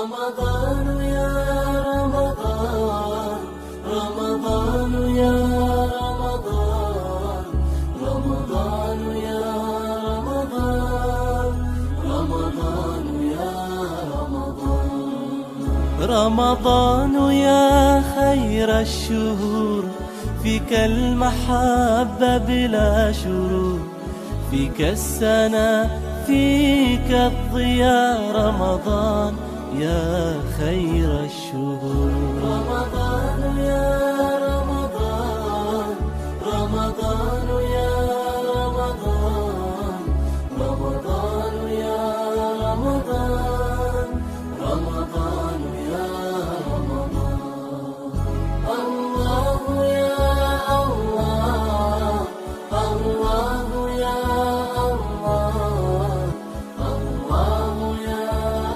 رمضان يا رمضان، رمضان يا رمضان، رمضان يا رمضان، رمضان يا رمضان. رمضان يا خير الشهور، فيك المحبة بلا شرور، فيك السنة فيك الضياء. رمضان يا خير الشهور، رمضان